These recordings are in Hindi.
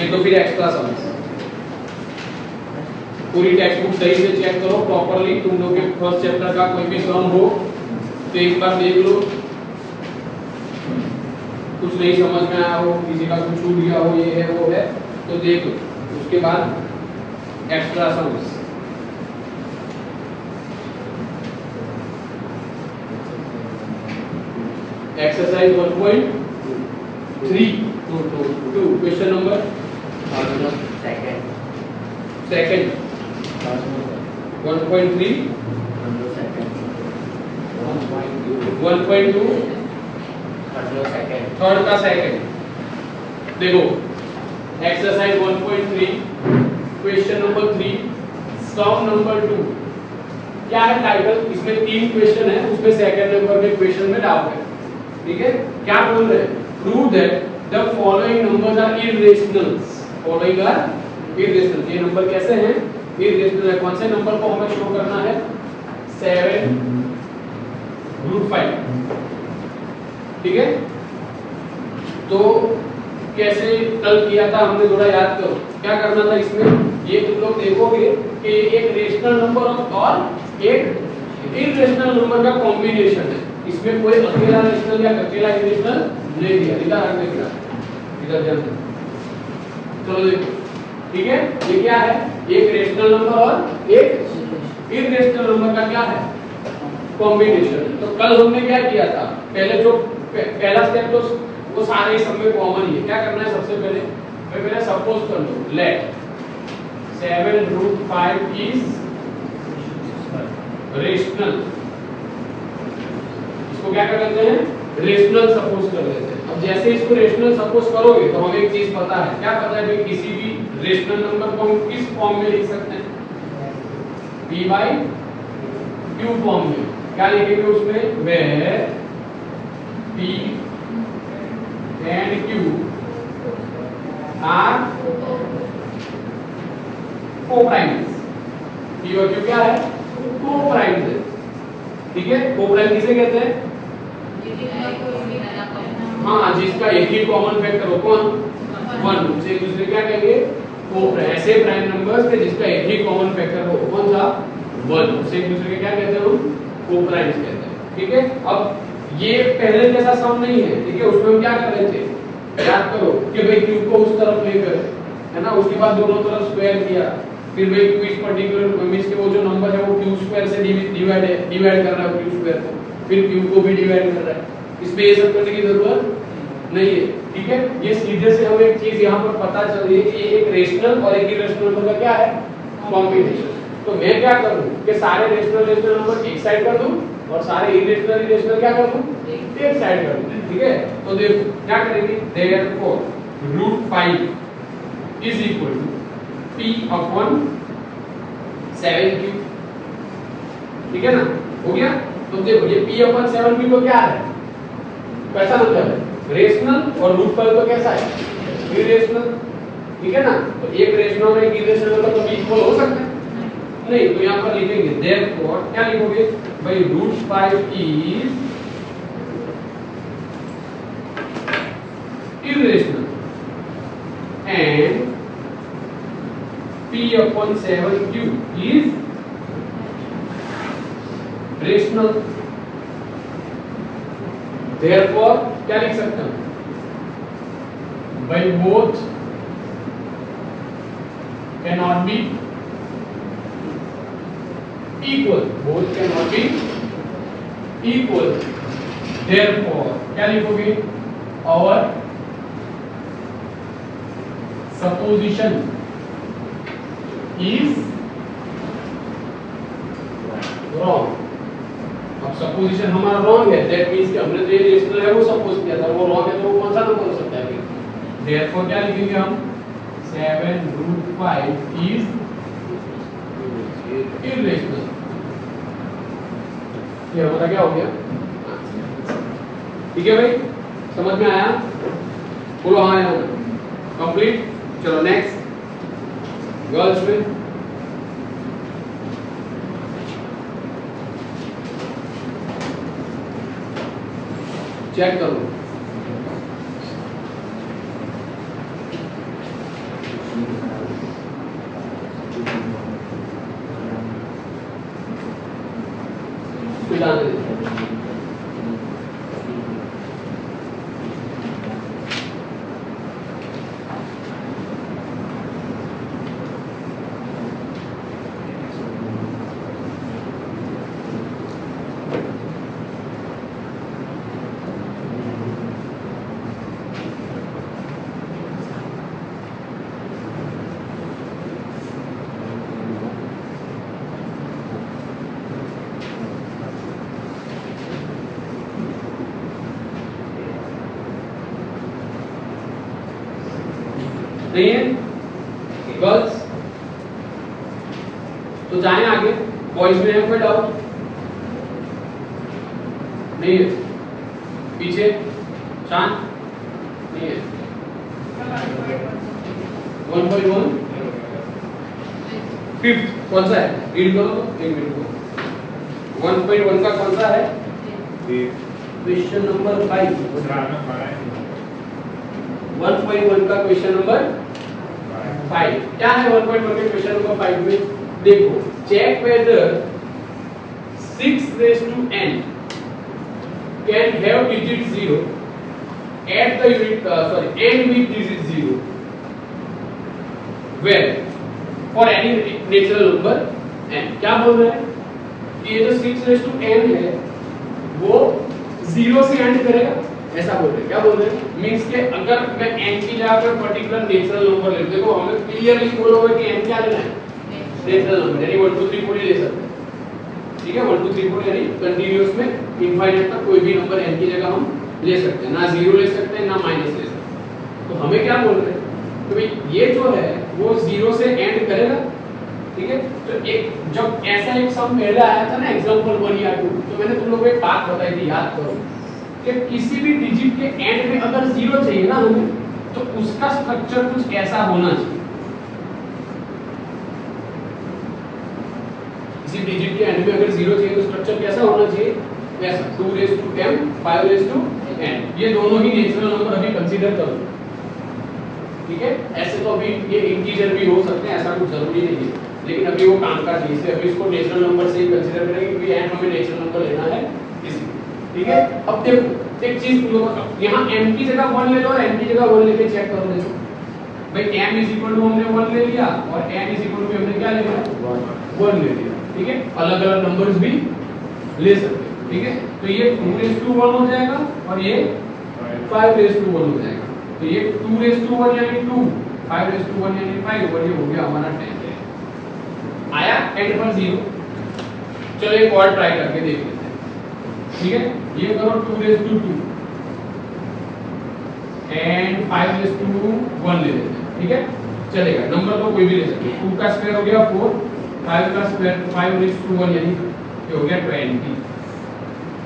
नहीं तो फिर एक्स्ट्रा सम्स। पूरी टेक्स्ट बुक सही से चेक करो प्रॉपरली, तुम लोग के फर्स्ट चैप्टर का कोई भी सम हो तो एक बार देख लो, कुछ नहीं समझ में आया हो, किसी का कुछ छूट गया हो, ये है वो है तो देख लो, उसके बाद extra sums. Exercise 1.3 2 question number second 1.3 1.2 third का सेकंड। देखो exercise 1.3 question number 3 sum number 2। क्या है टाइटल, इसमें 3 क्वेश्चन है, उसमें सेकंड नंबर में क्वेश्चन में डाउट है, ठीक है। क्या बोल रहे हैं, prove that the following numbers are irrationals. Following are irrational, ये नंबर कैसे हैं, इररेशनल है। कौन से नंबर को हमें शो करना है, 7√5, ठीक है। तो कैसे कल किया था हमने, थोड़ा याद करो क्या करना था इसमें। ये तुम लोग देखोगे कि एक रेशनल नंबर और एक इररेशनल नंबर का कॉम्बिनेशन है, इसमें कोई अकेला रेशनल या अकेला इररेशनल नहीं दिया, इधर देखना, इधर ध्यान दो। चलो देखो, ठीक है, ये क्या है, एक रेशनल नंबर और एक इररेशनल नंबर का क्या है, कॉम्बिनेशन। तो कल हमने क्या किया था, पहले जो पहला स्टेप तो वो सारे सब में कॉमन ही है। क्या करना है, सबसे पहले सपोज कर लो, लेट 7√5 इज रेशनल। इसको क्या कर लेते हैं, रेशनल सपोज कर लेते हैं। अब जैसे इसको रेशनल सपोज करोगे तो हमें एक चीज पता है, क्या पता है भाई, किसी भी रेशनल नंबर को हम किस फॉर्म में लिख सकते हैं, p/q फॉर्म में। क्या लिखेंगे उसमें, where p and q are co-primes। p और q क्या है, co-primes है, ठीक है। co-prime किसे कहते हैं, हाँ जिसका एक ही कॉमन फैक्टर हो, कौन, 1, उसे एक दूसरे क्या कहेंगे, को-प्राइम। ऐसे प्राइम नंबर्स के जिसका एक ही कॉमन फैक्टर हो, कौन सा, 1, उसे एक दूसरे के क्या कहते हैं, हम को-प्राइम्स कहते हैं, ठीक है। अब ये पहले जैसा सम नहीं है, ठीक है, उसमें हम क्या कर रहे थे, याद करो कि भाई q को उस तरफ लेकर, है ना, उसके बाद दोनों तरफ स्क्वायर किया, फिर भाई q इस पर्टिकुलर मींस के वो जो नंबर है वो q स्क्वायर से डिवाइड कर रहा है, q स्क्वायर को, फिर q को भी डिवाइड कर रहा है, इसमें ये सब करने की जरूरत नहीं है, ठीक है। ये सीधे से हमें एक चीज यहाँ पर पता चल रही है कि ये एक रेशनल और एक इररेशनल नंबर का क्या है, कॉम्बिनेशन। तो मैं क्या करूँ कि सारे रेशनल नंबर एक साइड कर दूं और सारे इररेशनल क्या कर दूं, एक साइड कर दूं, ठीक है। तो देखो क्या करेंगे, therefore √5 is equal to p/7q, ठीक है ना, हो गया। तो देखो ये p/7q तो क्या है, कैसा मतलब है, रेशनल, और √5 तो कैसा है, इररेशनल, ठीक है ना। तो एक रेशनल और एक इररेशनल का तो इक्वल हो सकता है नहीं, तो यहाँ पर लिखेंगे therefore, क्या लिखोगे भाई, √5 is irrational and p/7q is rational। therefore क्या लिख सकते हैं, by both cannot be equal, both cannot be equal, therefore क्या लिखोगे, our supposition is wrong। अब सपोजिशन हमारा रॉन्ग है, दैट मींस कि हमने जो ये रेशनल है वो सपोज किया था, वो रॉन्ग है, तो वो कौन सा नंबर हो सकता है फिर। देयरफॉर क्या लिखेंगे हम, 7√5 इज इररेशनल। ये हमारा क्या हो गया, ठीक है भाई, समझ में आया, बोलो हाँ या ना, कंप्लीट। चलो नेक्स्ट, गर्ल्स में चेक करो, जाने देते हैं। नहीं है गर्ल्स? तो जाएं आगे। बॉयज में है कोई डाउट? नहीं है। पीछे चांद? नहीं है। 1.1 फिफ्थ कौन सा है? रीड करो तो एक मिनट को। 1.1 का कौन सा है? Question number 5। 1.1 का क्वेश्चन नंबर 5 क्या है? 1.1 के क्वेश्चन नंबर 5 में देखो, check whether 6 raised to n can have digit 0 at the unit n with digit 0 where for any natural number n। क्या बोल रहे हैं कि ये जो 6 raised to n है वो 0 से एंड करेगा, ऐसा बोल रहे हैं। क्या बोल रहे हैं? मींस के अगर मैं n की जगह पर पर्टिकुलर नेचुरल नंबर ले, देखो हमें क्लियरली बोला हुआ है कि n क्या लेना है? नेचुरल नंबर, यानी 1 2 3 4 ले सकते हैं। ठीक है, 1 2 3 4 यानी कंटीन्यूअस में इनफाइनाइट तक कोई भी नंबर n की जगह हम ले सकते हैं, ना 0 ले सकते हैं ना माइनस ले सकते हैं। तो हमें क्या बोल रहे हैं तो भाई ये जो है वो 0 से एंड करेगा। ठीक है, तो एक जब ऐसा एक सम पहले आया था ना एग्जांपल 1 या 2, तो मैंने तुम लोगों को एक बात बताई थी, याद करो कि किसी भी डिजिट के एंड में अगर 0 चाहिए ना हमें, तो उसका स्ट्रक्चर कुछ ऐसा होना चाहिए। किसी डिजिट के एंड में अगर 0 चाहिए तो स्ट्रक्चर कैसा होना चाहिए? ऐसा 2 raised to m 5 raised to n। ये दोनों ही नेचुरल नंबर अभी कंसीडर करो। ठीक है, ऐसे तो अभी ये इंटीजर भी हो सकते हैं, ऐसा कुछ जरूरी नहीं है, लेकिन अभी वो काम का नहीं है। अभी इसको नेचुरल नंबर से ही कंसीडर करेंगे क्योंकि n हमें नेचुरल नंबर लेना है इसी। ठीक है, अब देखो एक चीज तुम लोग यहाँ m की जगह 1 ले लो और n की जगह 1 लेके चेक करो। देखो भाई m हमने 1 ले लिया और n भी हमने क्या ले लिया? 1 ले लिया। ठीक है, अलग अलग नंबर्स भी ले सकते हैं। ठीक है, तो ये 2 raised to 1 हो जाएगा और ये 5 raised to 1 हो जाएगा। तो ये 2 raised to 1 यानी 2, 5 raised to 1 यानी 5 और ये हो गया हमारा 10। आया एंड पर 0। चलो एक और ट्राई करके देख लेते हैं। ठीक है, ये करो 2 raised to 2 and 5 raised to 1 ले लेते हैं। ठीक है, चलेगा, नंबर तो कोई भी ले सकते हैं। 2 का स्क्वायर हो गया 4, 5 का स्क्वायर 5 raised to 1 यानी ये हो गया 20।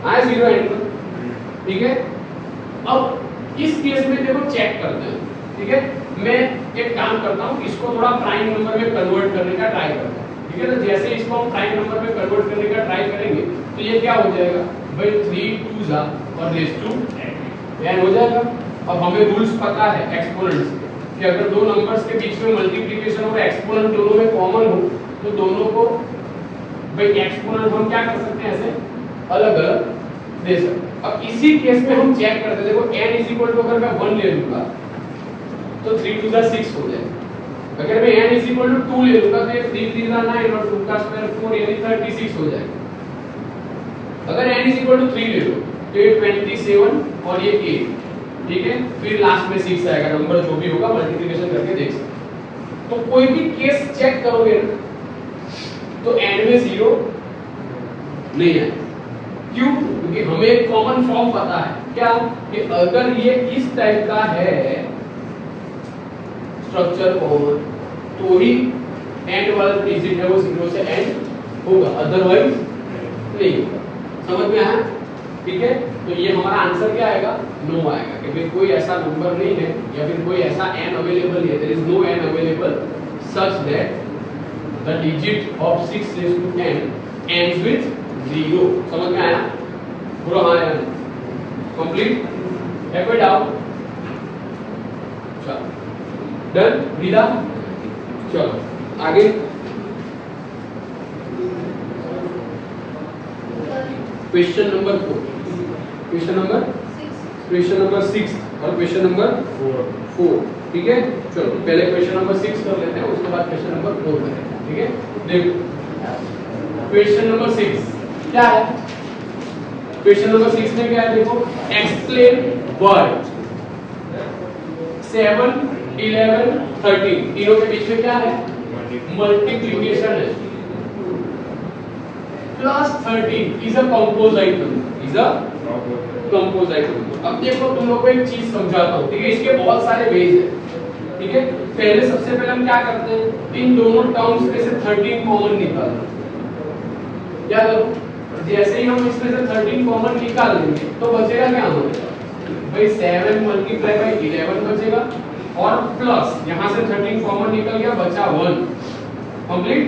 आया 0 एंड पर। ठीक है, अब इस केस में देखो चेक करते हैं। ठीक है, मैं एक काम करता हूँ, इसको थोड़ा प्राइम नंबर में कन्वर्ट करने का ट्राई करता हूँ। ठीक है, तो जैसे इसको हम प्राइम नंबर में कन्वर्ट करने का ट्राई करेंगे तो ये क्या हो जाएगा भाई 3 2 जा और रेज़ टू n हो जाएगा। अब हमें रूल्स पता है एक्सपोनेंट्स के कि अगर दो नंबर्स के बीच में मल्टीप्लिकेशन और एक्सपोनेंट दोनों में कॉमन हो तो दोनों को भाई एक्सपोनेंट हम क्या कर सकते हैं ऐसे अलग अलग दे सकते हैं। अब इसी केस में हम चेक करते हैं। देखो n अगर मैं 1 ले लूंगा तो 3 2 6 हो जाएगा। अगर मैं n 2 ले लूंगा तो ये 3 3 9 और 2 का स्क्वायर 4 यानी 36 हो जाएगा। अगर n 3 ले लो तो ये 27 और ये 8। ठीक है, फिर लास्ट में 6 आएगा। नंबर जो भी होगा मल्टीप्लिकेशन करके देख सकते। तो कोई भी केस चेक करोगे तो n में 0 नहीं है। क्यों? क्योंकि हमें एक कॉमन फॉर्म पता है क्या कि अगर ये इस टाइप का है स्ट्रक्चर कॉमन तो ही एंड वाला डिजिट है वो 0 से एंड होगा, अदरवाइज नहीं होगा। समझ में आया? ठीक है, तो ये हमारा आंसर क्या आएगा? नो आएगा कि भाई कोई ऐसा नंबर नहीं है या फिर कोई ऐसा n अवेलेबल है, there is no n available such that the digit of 6 raised to n ends with 0। समझ में आया? पूरा हाँ यार कंप्लीट है? कोई डाउट? चलो डन विदा। चलो आगे क्वेश्चन नंबर 4, क्वेश्चन नंबर 6 और क्वेश्चन नंबर 4। ठीक है, चलो पहले क्वेश्चन नंबर 6 कर लेते हैं, उसके बाद क्वेश्चन नंबर 4 करेंगे। ठीक है, देखो क्वेश्चन नंबर 6 क्या है। क्वेश्चन नंबर 6 में क्या है, देखो एक्सप्लेन वर्ड 7, 11, 13 तीनों के बीच में क्या है, मल्टीप्लिकेशन है। Plus 13 is a composite number, is a composite number. अब देखो तुम लोग को एक चीज समझाता हूं, ठीक है, इसके बहुत सारे वेज है। ठीक है, पहले सबसे पहले हम क्या करते हैं, इन दोनों टर्म्स में से 13 कॉमन निकालते हैं। क्या करो, जैसे ही हम इसमें से 13 कॉमन निकाल लेंगे तो बचेगा क्या हमारे भाई, 7 मल्टीप्लाई बाय 11 बचेगा, और प्लस यहां से 13 कॉमन निकल गया, बचा 1 कंप्लीट।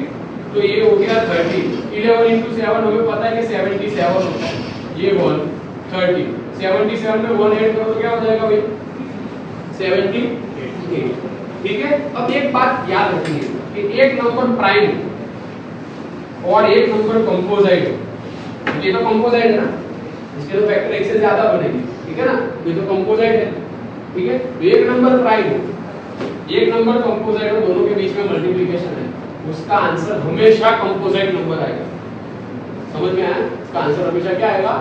तो ये हो गया 13, 11 into 7 हमें पता है कि 77 होता है, ये 1 30, 77 में 1 ऐड करो तो क्या हो जाएगा भाई, 78। ठीक है, अब एक बात याद रखिए कि एक नंबर प्राइम और एक नंबर कंपोजिट है। ये तो कंपोजिट है ना, इसके तो फैक्टर एक से ज्यादा बनेगी, ठीक है ना, ये तो कंपोजिट है। ठीक है, एक नंबर प्राइम एक नंबर कंपोजिट है, दोनों के बीच में मल्टीप्लिकेशन है, उसका आंसर हमेशा कंपोजिट नंबर आएगा। समझ में आया, इसका आंसर हमेशा क्या आएगा,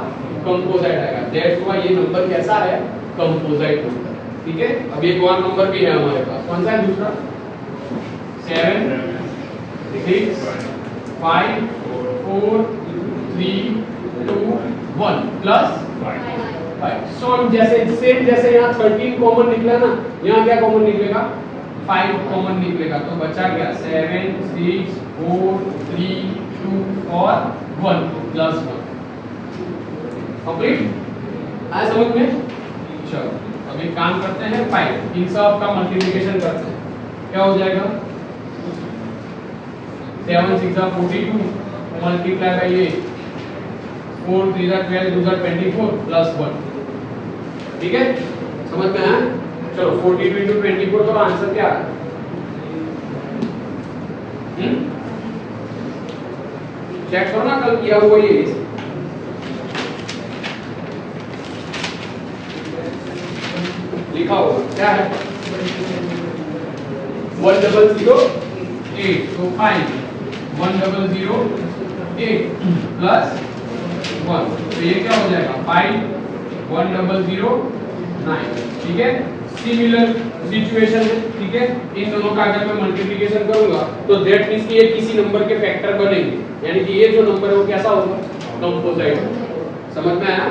कंपोजिट आएगा। दैट्स व्हाई ये नंबर कैसा है, कंपोजिट नंबर। ठीक है, अब एक और नंबर भी है हमारे पास, कौन सा है दूसरा, 7, 6, 5, 4, 3, 2, 1 प्लस 5। सॉल्व जैसे सेम जैसे यहाँ 13 कॉमन निकला ना, यहाँ क्या कॉमन निकलेगा, 5 कॉमन निकलेगा, तो बचा क्या 7, 6, 4, 3, 2 और 1 प्लस 1 कंप्लीट। आया समझ में। चलो अब एक काम करते हैं, 5 इन सब का मल्टीप्लिकेशन करते हैं, क्या हो जाएगा 7 6 42 मल्टीप्लाई बाय 8, 4 3 12 2 24 प्लस 1। ठीक है, समझ में आया। चलो 42 into 24 तो आंसर क्या है, चेक करो ना कल किया हुआ ये लिखा होगा, क्या है 1008, तो फाइन 1008 प्लस 1, तो ये क्या हो जाएगा 5 1009। ठीक है, सिमिलर सिचुएशन है। ठीक है, इन दोनों का अगर मैं मल्टीप्लिकेशन करूंगा तो दैट मींस कि ये किसी नंबर के फैक्टर बनेंगे, यानी कि ये जो नंबर है वो कैसा होगा, कंपोजिट। समझ में आया।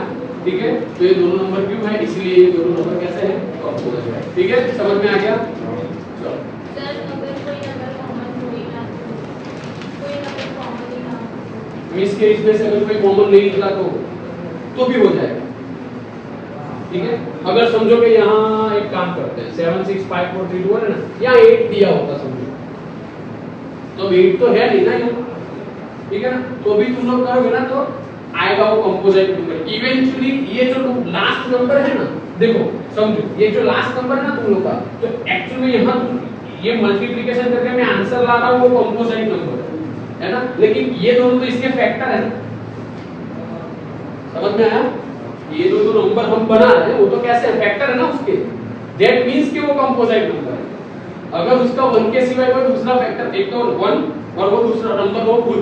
ठीक है, तो ये दोनों नंबर क्यों है, इसलिए ये दोनों नंबर कैसे हैं, कंपोजिट। ठीक है, समझ में आ गया। चलो सर अगर कोई नंबर कॉमन हो ना, कोई नंबर कॉमन ही ना, मिस के इसमें से अगर कोई कॉमन नहीं निकला तो भी हो जाएगा। ठीक है, अगर समझो कि यहाँ एक काम करते हैं 7 6 5 4 3 2 1 है ना, यहाँ 8 दिया होता समझो, तो 8 तो है नहीं ना यहाँ, ठीक है ना, तो भी तुम लोग करोगे ना तो आएगा वो कंपोजिट नंबर। इवेंचुअली ये जो लास्ट नंबर है ना, देखो समझो ये जो लास्ट नंबर है ना तुम लोग का, तो एक्चुअली में यहाँ ये मल्टीप्लिकेशन करके मैं आंसर ला रहा हूँ वो कंपोजिट नंबर है ना, लेकिन ये दोनों तो इसके फैक्टर है ना। समझ में आया, ये जो नंबर हम बना रहे हैं वो तो कैसे है, फैक्टर है ना उसके, दैट मींस कि वो कंपोजिट नंबर है। अगर उसका 1 के सिवाय कोई दूसरा फैक्टर, एक तो 1 और वो दूसरा नंबर वो खुद,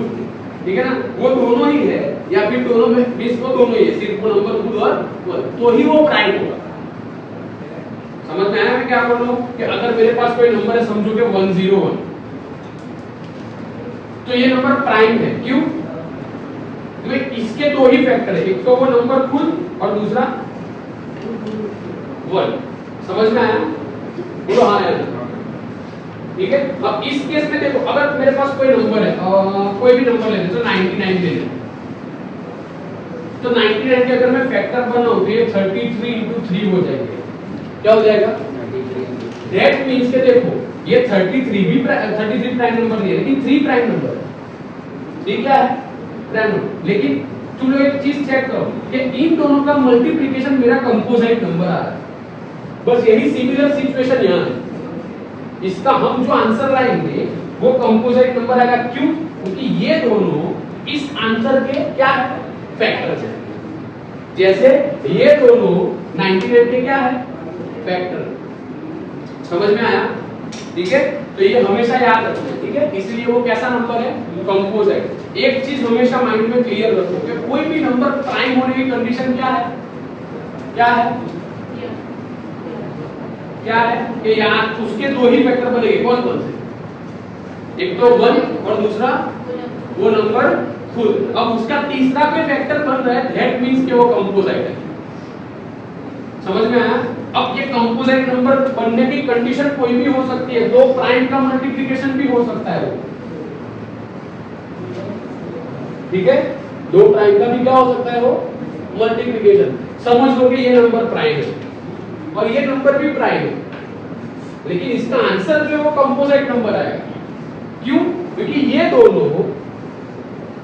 ठीक है ना, वो दोनों ही है या फिर दोनों में मींस वो दोनों ही है, सिर्फ वो नंबर खुद और 1, तो ही वो प्राइम होगा। समझ में आया मैं क्या बोल रहा हूँ, कि अगर मेरे पास कोई नंबर है समझो कि 101, तो ये नंबर प्राइम है, क्यों, इसके दो ही फैक्टर है, एक तो वो नंबर खुद और दूसरा 1। समझ में आया, बोलो हाँ यार। ठीक है, अब इस केस में देखो अगर मेरे पास कोई नंबर है, कोई भी नंबर ले तो 99 ले लें, तो 99 के अगर मैं फैक्टर बनाऊं तो ये 33 into 3 हो जाएंगे, क्या हो जाएगा, दैट मींस के देखो ये 33 भी 33 प्राइम नंबर नहीं है, लेकिन 3 प्राइम नंबर है। ठीक है, लेकिन तुम लोग एक चीज चेक करो कि इन दोनों का मल्टीप्लिकेशन मेरा कंपोजिट नंबर आ रहा है, बस यही सिमिलर सिचुएशन यहाँ है। इसका हम जो आंसर लाएंगे वो कंपोजिट नंबर आएगा, क्यों, क्योंकि ये दोनों इस आंसर के क्या फैक्टर है। जैसे ये दोनों 99 के क्या है फैक्टर। समझ में आया? ठीक है, तो ये हमेशा याद रखना, ठीक है। इसलिए वो कैसा नंबर है कंपोजिट। एक चीज हमेशा माइंड में क्लियर रखो कि कोई भी नंबर प्राइम होने की कंडीशन क्या है, क्या है, क्या है कि यहाँ उसके दो ही फैक्टर बनेंगे। कौन कौन से? एक तो 1 और दूसरा वो नंबर खुद। अब उसका तीसरा कोई फैक्टर बन रहा है, दैट मींस कि वो कंपोजिट है। समझ में आया? अब ये कंपोजिट नंबर बनने की कंडीशन कोई भी हो सकती है, दो प्राइम का मल्टीप्लिकेशन भी हो सकता है वो, ठीक है। दो प्राइम का भी क्या हो सकता है वो मल्टीप्लिकेशन। समझ लो कि ये नंबर प्राइम है और ये नंबर भी प्राइम है, लेकिन इसका आंसर जो है वो कंपोजिट नंबर आएगा। क्यों? क्योंकि ये दोनों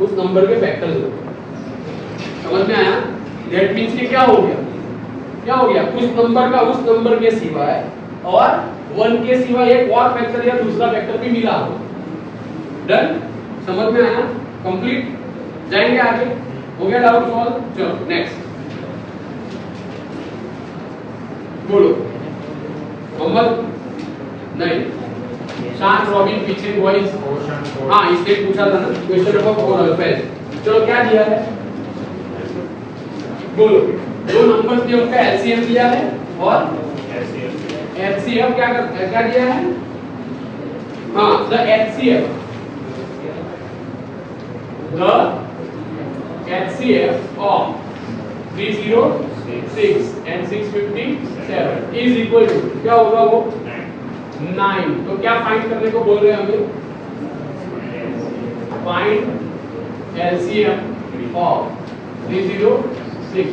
उस नंबर के फैक्टर्स हो। समझ में आया? दैट मींस कि क्या हो गया, क्या हो गया, उस नंबर का उस नंबर के सिवाय और 1 के सिवाय एक और फैक्टर या दूसरा फैक्टर भी मिला हो। डन? समझ में आया? कंप्लीट? जाएंगे आगे? हो गया डाउट सॉल्व? चलो नेक्स्ट बोलो। मोहम्मद नहीं, शान रॉबिन पीछे बॉयज। हाँ इसने पूछा था ना क्वेश्चन नंबर 4 पहले। चलो क्या दिया है बोलो। दो नंबर्स दिए, उनका एलसीएम दिया है और एचसीएफ क्या दिया है? हाँ the HCF of 306 and 657 is equal to क्या होगा वो 9। तो क्या फाइंड करने को बोल रहे हैं हमें? Find LCM of 306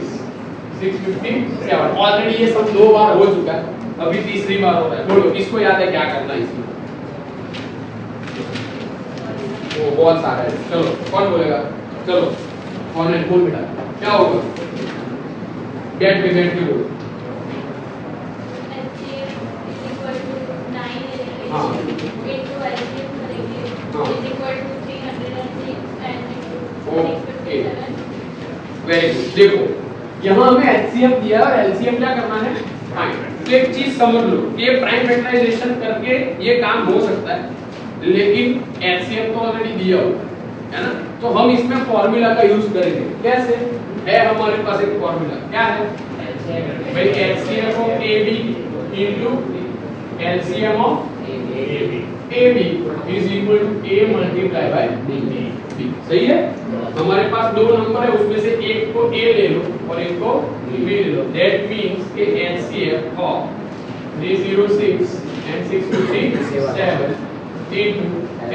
657। ऑलरेडी ये सब 2 बार हो चुका है, अभी तीसरी बार हो रहा है। बोलो किसको याद है क्या करना है इसमें? वो बहुत सारा है। चलो कौन बोलेगा? चलो कौन है? बोल बेटा क्या होगा? बैठ के बोलो। हाँ ओके वेरी गुड। देखो यहाँ हमें एचसीएफ दिया और एलसीएम क्या करना है फाइंड। तो एक चीज समझ लो, ये प्राइम फैक्टराइजेशन करके ये काम हो सकता है, लेकिन एचसीएफ तो ऑलरेडी दिया हुआ है ना। तो हम इसमें फॉर्मूला का यूज करेंगे। कैसे है? हमारे पास एक फॉर्मूला क्या है भाई, HCF of AB into LCM of AB is equal to A multiply by B। सही है? हमारे पास दो नंबर है, उसमें से एक को A ले लो और एक को B ले लो। दैट मींस कि HCF of 306 and 657 into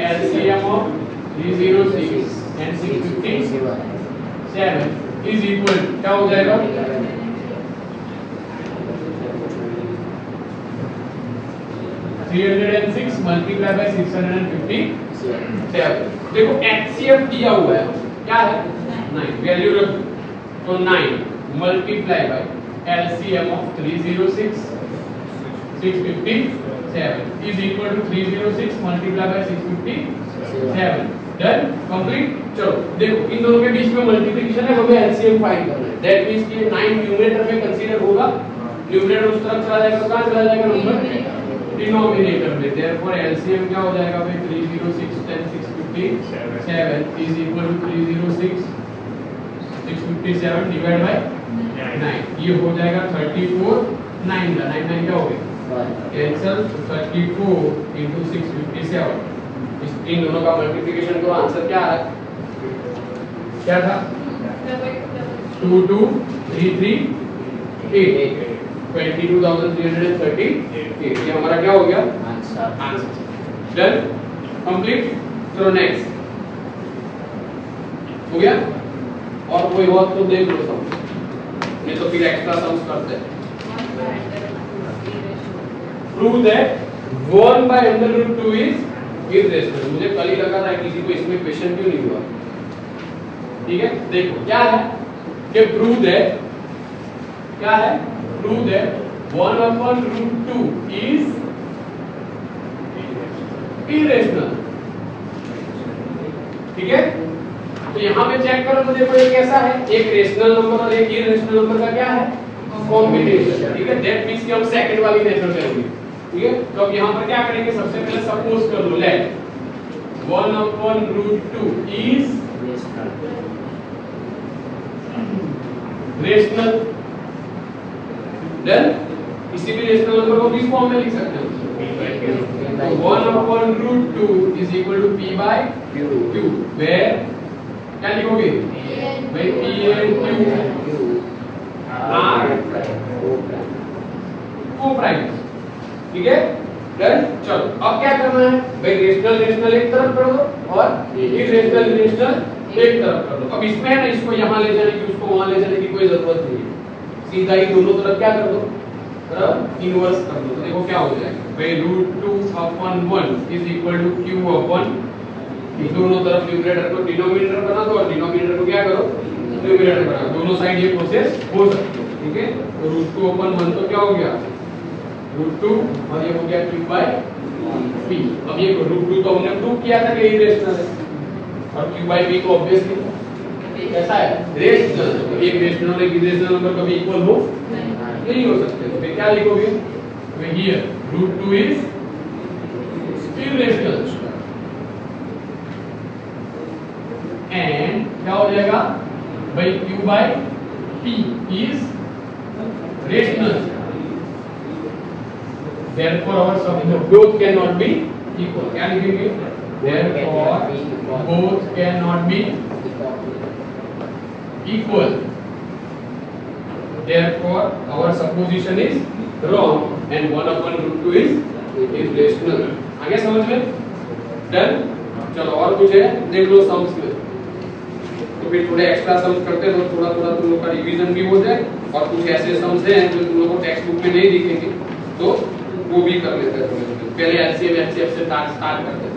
LCM of 306 and 657 is equal क्या हो जाएगा? 306 मल्टीप्लाई बाय 657। देखो HCF दिया हुआ है क्या है 9, वैल्यू रखो तो 9 multiply by LCM of 306 657 is equal to 306 multiply by 657। Done? Complete? चलो देखो इन दोनों के बीच में मल्टीप्लिकेशन है, हमें एलसीएम फाइंड करना है। दैट मींस कि 9 न्यूमरेटर में कंसीडर होगा, न्यूमरेटर उस तरफ चला जाएगा, कहां चला जाएगा नंबर डिनोमिनेटर में। देयरफॉर एलसीएम क्या हो जाएगा भाई 306 10 657 is equal to 306 657 divide by 9। ये हो जाएगा 34 9 का 9 9 क्या हो गया कैंसिल 34 into 657। इन दोनों का मल्टीप्लिकेशन तो आंसर क्या आ रहा है? क्या था 22338 22,338। ये हमारा क्या हो गया आंसर। डन? कंप्लीट? चलो नेक्स्ट हो गया। और कोई और तो देख लो सब, नहीं तो फिर एक्स्ट्रा सम्स करते हैं। Prove that 1 by √2 is irrational। मुझे कल ही लगा था किसी को इसमें क्वेश्चन क्यों नहीं हुआ। ठीक है देखो क्या है कि प्रूव दैट क्या है, प्रूव दैट 1/√2 is irrational। ठीक है तो यहाँ पे चेक करो तो देखो ये कैसा है, एक रेशनल नंबर और एक इरेशनल नंबर का क्या है, कॉम्बिनेशन। ठीक है, दैट मींस कि हम सेकंड वाली मेथड करेंगे। ठीक है, तो अब यहाँ पर क्या करेंगे, सबसे पहले सपोज कर लो, लेट 1/√2 इज रेशनल, देन किसी भी रेशनल नंबर को किस फॉर्म में लिख सकते हैं, 1/√2 is equal to p by q, where क्या लिखोगे भाई p and q are co-primes। ठीक है, डन। चलो अब क्या करना है भाई, रेशनल रेशनल एक तरफ कर दो और इरेशनल इरेशनल एक तरफ कर दो। अब इसमें है ना, इसको यहाँ ले जाने की उसको वहां ले जाने की कोई जरूरत नहीं है, सीधा ही दोनों तरफ क्या कर दो, तरफ इनवर्स कर दो। तो देखो क्या हो जाएगा भाई, √2/1 इज इक्वल टू q/, दोनों तरफ न्यूमरेटर को डिनोमिनेटर बना दो और डिनोमिनेटर को क्या करो, न्यूमरेटर बना दो। दोनों साइड ये प्रोसेस हो सकती है। ठीक है, तो √2/1 तो क्या हो गया, √2 और ये हो गया q/p। अब ये √2 तो हमने प्रूव किया था कि इरेशनल है और q/p तो ऑब्वियसली कैसा है, रेशनल। तो एक रेशनल और एक इरेशनल नंबर कभी इक्वल हो नहीं हो सकते। तो फिर क्या लिखोगे, तो हियर √2 इज इरेशनल एंड क्या हो जाएगा भाई, q/p is rational, therefore our sum both cannot be equal। क्या लिखेंगे, therefore both cannot be equal, therefore our supposition is wrong and 1/√2 is rational। आगे समझ में, डन। चलो और कुछ है, देख लो सम्स में, तो फिर थोड़े एक्स्ट्रा सम्स करते हैं तो थोड़ा थोड़ा तुम लोग का रिवीजन भी हो जाए, और कुछ ऐसे सम्स हैं जो तुम लोग को टेक्स्ट बुक में नहीं दिखेंगे तो वो भी कर लेते हैं थोड़े। पहले एलसीएम एचसीएफ से स्टार्ट करते हैं।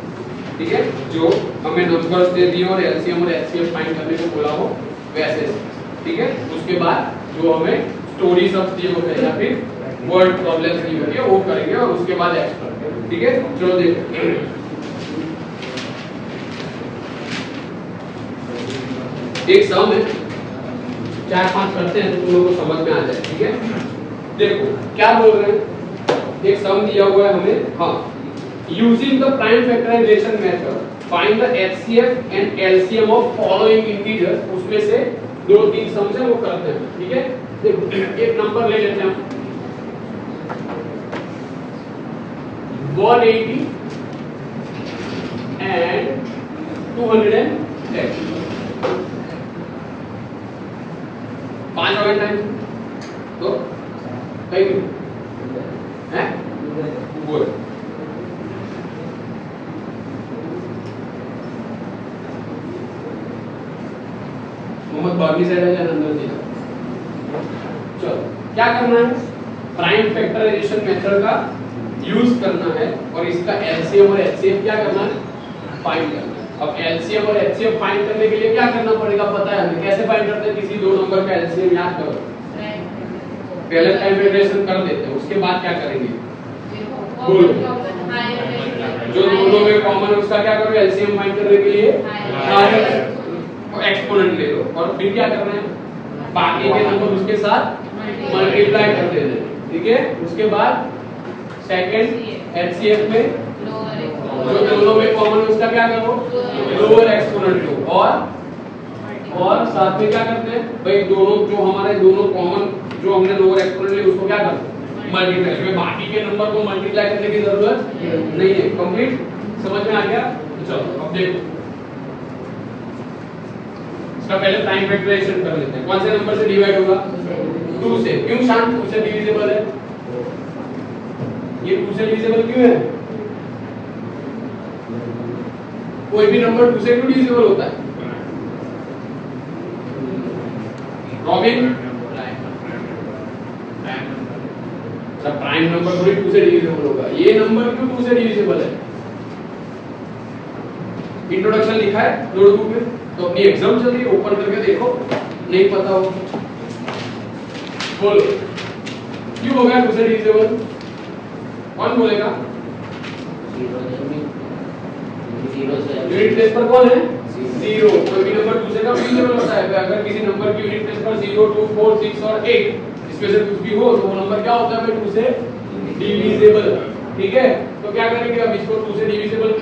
ठीक है, जो हमें नंबर्स दे दिए और एलसीएम और एचसीएफ फाइंड करने को बोला हो वैसे। ठीक है, उसके बाद जो हमें स्टोरी सब दिए होते हैं या फिर वर्ड प्रॉब्लम्स दी होती है वो करेंगे और उसके बाद एक्स्ट्रा। ठीक है, चलो देखो एक सम है, 4-5 करते हैं तो तुम लोगों को समझ में आ जाए। ठीक है, देखो क्या बोल रहे हैं, एक सम दिया हुआ है हमें, हाँ, using the prime factorisation method find the HCF and LCM of following integer. उसमें से 2-3 सम्स है वो करते हैं। ठीक है, देखो एक नंबर ले लेते हैं हम, 180 एंड 210, 5 हो गए टाइम तो कई हैं गुड। मोहम्मद बागी साइड है अंदर जी। चलो क्या करना है, प्राइम फैक्टराइजेशन मेथड का यूज करना है और इसका एलसीएम और एचसीएफ क्या करना है, फाइंड करना है। अब एलसीएम और एचसीएफ फाइंड करने के लिए क्या करना पड़ेगा, पता है हमें कैसे फाइंड करते हैं, किसी दो नंबर का एलसीएम याद करो, पहले टाइम फैक्टराइजेशन कर देते हैं, उसके बाद क्या करेंगे, बोलो जो दोनों में कॉमन है उसका क्या करो, एलसीएम फाइंड करने के लिए एक्सपोनेंट ले लो और फिर क्या करना है, बाकी के नंबर उसके साथ मल्टीप्लाई कर देना है। ठीक है, उसके बाद सेकंड एचसीएफ में जो दोनों में कॉमन है उसका क्या करो, लोअर एक्सपोनेंट लो और साथ में क्या करते हैं भाई, दोनों जो हमारे दोनों कॉमन जो हमने लोअर एक्सपोनेंट लिए उसको क्या करते हैं मल्टीप्लाई। इसमें बाकी के नंबर को मल्टीप्लाई करने की जरूरत नहीं है। कंप्लीट समझ में आ गया। चलो अब देखो इसका पहले प्राइम फैक्टराइजेशन कर लेते हैं। कौन से नंबर से डिवाइड होगा, 2 से। क्यों शांत, 2 से डिविजिबल है, ये 2 से डिविजिबल क्यों है, कोई भी नंबर 2 से क्यों डिविजिबल होता है, रॉबिन प्राइम नंबर थोड़ी 2 से डिविजिबल होगा, ये नंबर क्यों 2 से डिविजिबल है, इंट्रोडक्शन लिखा है नोटबुक में, तो अपनी एग्जाम चल रही है, ओपन करके देखो, नहीं पता हो बोलो क्यों हो गया 2 से डिविजिबल, कौन बोलेगा, यूनिट प्लेस पर कौन है, 0। कोई भी नंबर 2 से किसी नंबर की यूनिट प्लेस पर 0, 2, 4, 6 और 8 इसमें से कुछ भी हो तो वो नंबर क्या होता है भाई 2 से डिविजिबल। ठीक है, तो क्या करेंगे अब इसको 2 से डिविजिबल,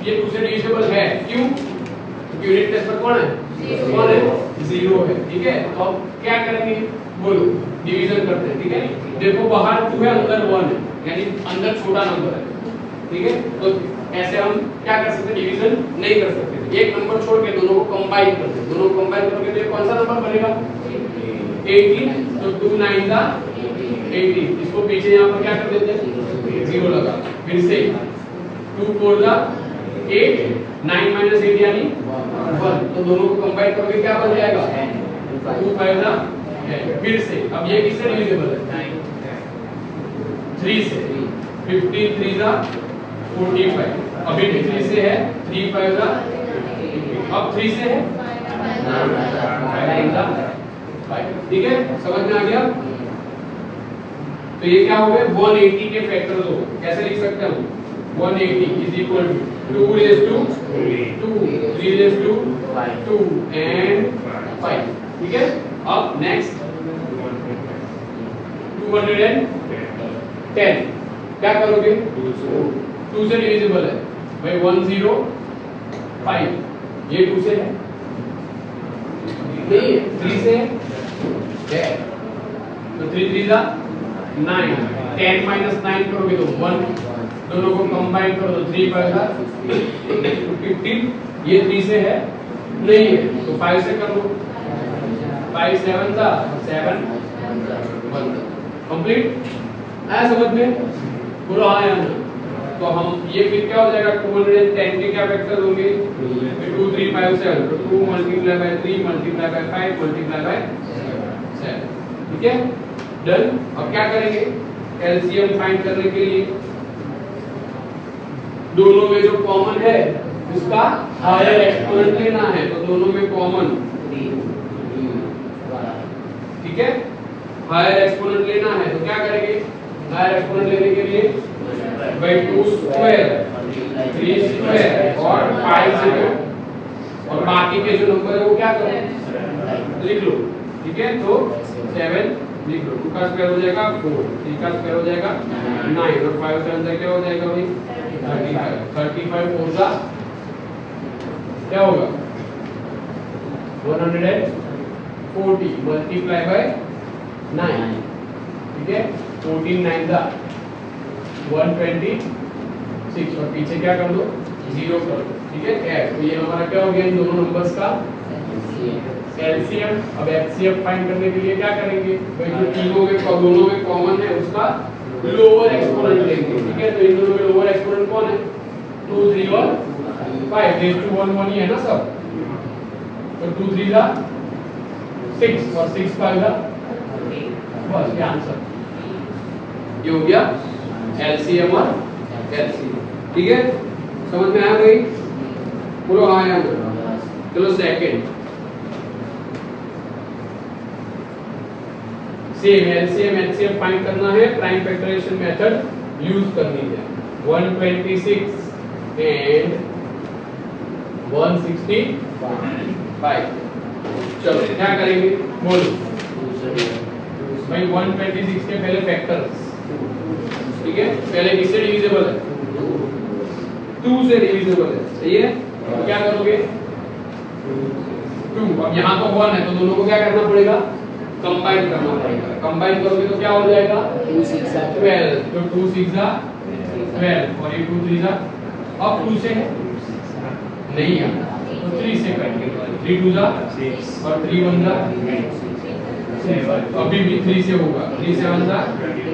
ये 2 से डिविजिबल है क्यों? क्योंकि यूनिट प्लेस पर कौन है? कौन है? 0 है। ठीक है, तो अब क्या करेंगे बोलो, डिवीजन करते हैं। ठीक है, देखो बाहर 2 है अंदर 1 है, यानी अंदर छोटा नंबर है। ठीक है, तो ऐसे हम क्या कर सकते हैं, डिवीजन नहीं कर सकते। एक नंबर छोड़ के दोनों को कंबाइन करते हैं, दोनों को कंबाइन करोगे तो ये कौन सा नंबर बनेगा? 18। तो 2 9 दा 18, इसको पीछे यहां पर क्या कर देते हैं 0 लगा। फिर से 2 4 दा 8, 9 - 8 यानी 1, तो दोनों को कंबाइन करोगे क्या बन जाएगा 2 5 दा 10। फिर से अब ये किससे डिविजिबल है? 3 से। 15 3 दा 45, अभी भी 3 से है, 3 5 दा, अब 3 से है 5 दा 5। ठीक है, समझ में आ गया? तो ये क्या हो गए 180 के फैक्टर्स हो। कैसे लिख सकते हैं हम? 180 is equal to 2 raised to 2, 3 raised to 2 and 5। ठीक है, अब नेक्स्ट 210 क्या करोगे 2 से डिविजिबल है भाई 105, ये 2 से है नहीं, 3 से है, तो 3 3 दा 9, 10 - 9 करोगे तो 1, दोनों को कंबाइन करो तो 3 5 दा 15, ये 3 से है नहीं है तो 5 से कर लो, 5 7 दा 7 1 कंप्लीट। आया समझ में? पूरा आया ना? तो हम ये फिर क्या हो जाएगा 210 के क्या वेक्टर होंगे 2 3 5 7, तो 2 × 3 × 5 × 7। ठीक है, डन। अब क्या करेंगे एलसीएम फाइंड करने के लिए दोनों में जो कॉमन है उसका हायर एक्सपोनेंट लेना है, तो दोनों में कॉमन ठीक है हायर एक्सपोनेंट लेना है, तो क्या करेंगे हायर एक्सपोनेंट लेने के लिए भाई 2 स्क्वायर 3 स्क्वायर और 5 स्क्वायर और बाकी के जो नंबर है वो क्या करो लिख लो। ठीक है, तो 7 लिख लो, 2 का स्क्वायर हो जाएगा 4, 3 का स्क्वायर हो जाएगा 9 और 5 का आंसर क्या हो जाएगा भाई 35 4 का क्या होगा 140 मल्टीप्लाई बाय 9। ठीक है, 14 9 दा 126 और पीछे क्या कर दो 0 कर दो। ठीक है, ऐड, तो ये हमारा क्या हो गया इन दोनों नंबर्स का एलसीएम। अब एचसीएफ फाइंड करने के लिए क्या करेंगे भाई जो तीनों में दोनों में कॉमन है उसका लोअर एक्सपोनेंट लेंगे। ठीक है, तो इन दोनों में लोअर एक्सपोनेंट कौन है 2 3 और 5 रेज़ टू 1 1 ही है ना सब, तो 2 3 दा 6 और 6 5 दा बस ये आंसर ये हो गया एलसीएम और एलसीएम। ठीक है, समझ में आया भाई? पूरा आया ना? चलो second same LCM HCF find करना है, प्राइम फैक्टराइजेशन मेथड यूज करनी है। 126 एंड 165। चलो क्या करेंगे बोलो भाई 126 के पहले फैक्टर्स। ठीक है, पहले किससे डिविजिबल है 2 से डिविजिबल है, सही है, तो क्या करोगे 2, अब यहाँ तो 1 है तो दोनों को क्या करना पड़ेगा कंबाइन करना पड़ेगा। कंबाइन करोगे तो क्या हो जाएगा 2 6 12, तो 2 6 12 और ये 2 3 अब 2 से है नहीं है तो 3 से करेंगे, 3 2 और 3 1 अभी भी 3 से होगा, 3 7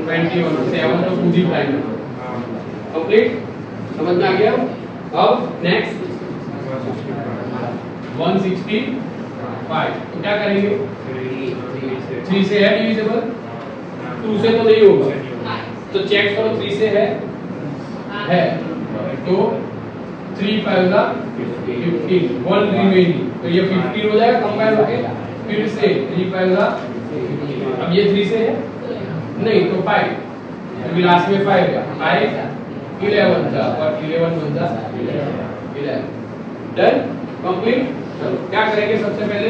21, 7 तो पूरी प्राइम कंप्लीट। समझ में आ गया? अब नेक्स्ट 165, तो क्या करेंगे 3 से है डिविजिबल, 2 से तो नहीं होगा, तो चेक करो 3 से है तो 3 5 15 1 रिमेनिंग, तो ये 15 हो जाएगा कंबाइन होके। फिर से 3 5 अब ये 3 से है नहीं तो 5, अभी लास्ट में 5 है 5 11 था और 11 बनता 11 डन कंप्लीट। चलो क्या करेंगे सबसे पहले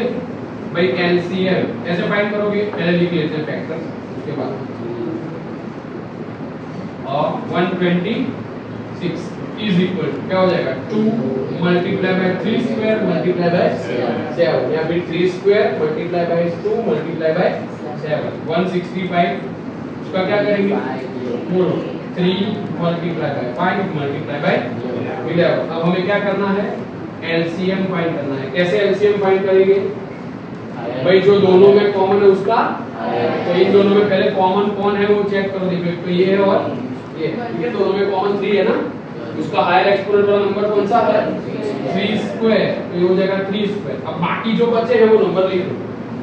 भाई एलसीएम कैसे फाइंड करोगे, पहले लिख लेते हैं फैक्टर्स, उसके बाद और 126 इज इक्वल टू क्या हो जाएगा 2 multiply by 3 square multiply by 7 या फिर 3 square multiply by 2 multiply by 7 165 उसका क्या करेंगे बोलो 3 मल्टीप्लाई बाय 5 मल्टीप्लाई बाय 11। अब हमें क्या करना है एलसीएम फाइंड करना है। कैसे एलसीएम फाइंड करेंगे भाई, जो दोनों में कॉमन है उसका, तो इन दोनों में पहले कॉमन कौन है वो चेक करो, देखो तो ये है और ये, ठीक है, दोनों में कॉमन 3 है ना, उसका हायर एक्सपोनेंट वाला नंबर कौन सा है 3 स्क्वायर, तो ये हो जाएगा 3 स्क्वायर। अब बाकी जो बचे हैं वो नंबर लिख लो,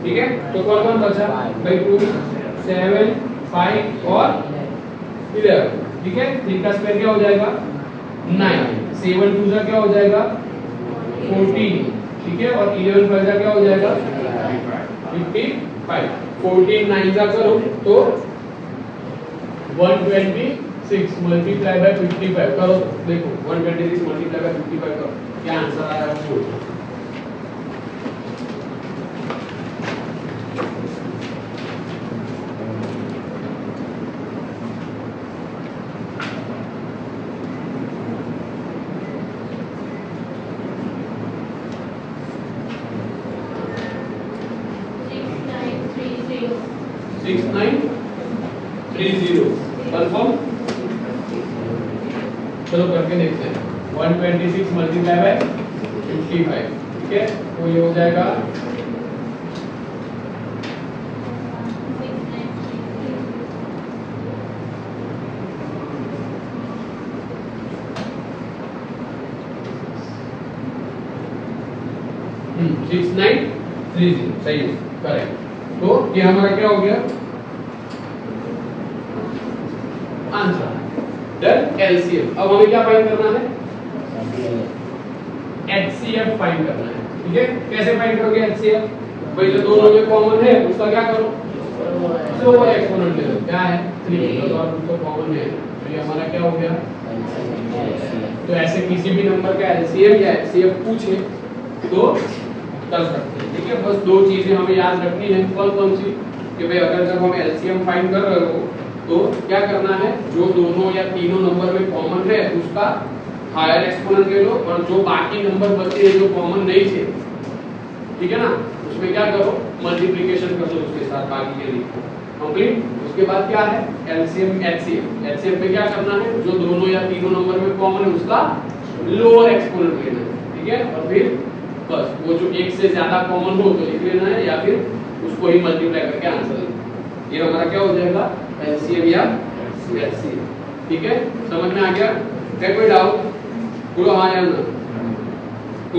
ठीक है, तो कौन कौन बचा भाई 2 7 5 और 11, ठीक है, 3 का स्क्वायर क्या हो जाएगा 9, 7 2 क्या हो जाएगा 14, ठीक है, और 11 5 क्या हो जाएगा 55, 14 9 का करो तो 126 मल्टीप्लाई बाय 55 करो, देखो 126 मल्टीप्लाई बाय 55 करो क्या आंसर आया वो 6930 कंफर्म। चलो करके देखते हैं 126 मल्टीप्लाई बाय 55, ठीक है, तो ये हो जाएगा 6930, सही है करेक्ट। तो ये हमारा क्या हो गया आंसर डन एलसीएम। अब हमें क्या फाइंड करना है एचसीएफ फाइंड करना है, ठीक है, कैसे फाइंड करोगे एचसीएफ भाई, जो दोनों में कॉमन है उसका क्या करो लोअर एक्सपोनेंट ले लो, क्या है 3 और उसका कॉमन है, तो ये हमारा क्या हो गया। तो ऐसे किसी भी नंबर का एलसीएम या एचसीएफ पूछे तो कर सकते हैं, ठीक है, बस दो चीजें हमें याद रखनी है, कौन सी कि भाई अगर जब हम एलसीएम फाइंड कर रहे हो तो क्या करना है, जो दोनों या तीनों नंबर में कॉमन है उसका हायर एक्सपोनेंट ले लो, और जो बाकी नंबर बचे हैं जो कॉमन नहीं थे, ठीक है ना, उसमें क्या करो मल्टीप्लिकेशन कर दो उसके साथ बाकी के लिए कंप्लीट। उसके बाद क्या है एलसीएम एचसीएफ, एचसीएफ में क्या करना है जो दोनों या तीनों नंबर में कॉमन है उसका लोअर एक्सपोनेंट लेना है, ठीक है, और फिर बस वो जो एक से ज्यादा कॉमन हो तो लिख लेना है या फिर उसको ही मल्टीप्लाई करके आंसर लेना। ये हमारा क्या हो जाएगा एलसीएम या एचसीएफ, ठीक है, समझ में आ गया क्या, कोई डाउट बोलो हाँ या ना,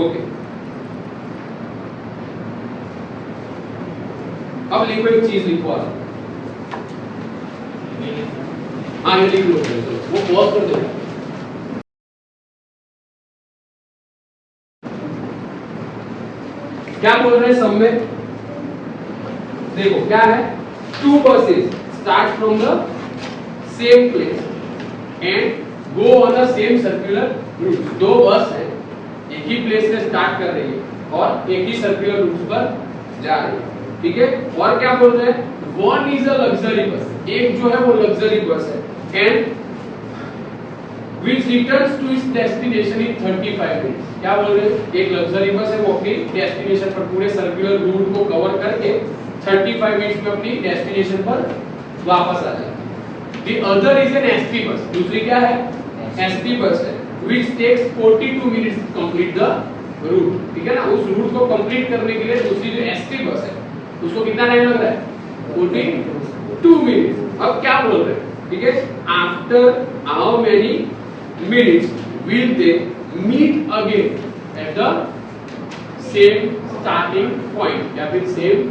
ओके। अब लिखो एक चीज लिखो आप, हाँ ये लिख लो, वो पॉज कर दो। क्या बोल रहे हैं सब में, देखो क्या है 2 buses start from the same place and go on the same circular route। 2 बस है एक ही प्लेस से स्टार्ट कर रही है और एक ही सर्कुलर रूट पर जा रही है, ठीक है, और क्या बोल रहे हैं one is a luxury bus, एक जो है वो लग्जरी बस है and which returns to its destination in 35 minutes। क्या बोल रहे हैं एक लग्जरी बस है वो अपनी डेस्टिनेशन पर पूरे सर्कुलर रूट को कवर करके 35 मिनट्स में अपनी डेस्टिनेशन पर वापस आ जाएगी। The other is an ST बस, दूसरी क्या है ST बस है which takes 42 minutes to complete the route, ठीक है ना, उस रूट को कंप्लीट करने के लिए दूसरी जो ST बस है उसको कितना टाइम लग रहा है 42 मिनट्स। अब क्या बोल रहे हैं, ठीक है, after how many minutes will they meet again at the same starting point या फिर same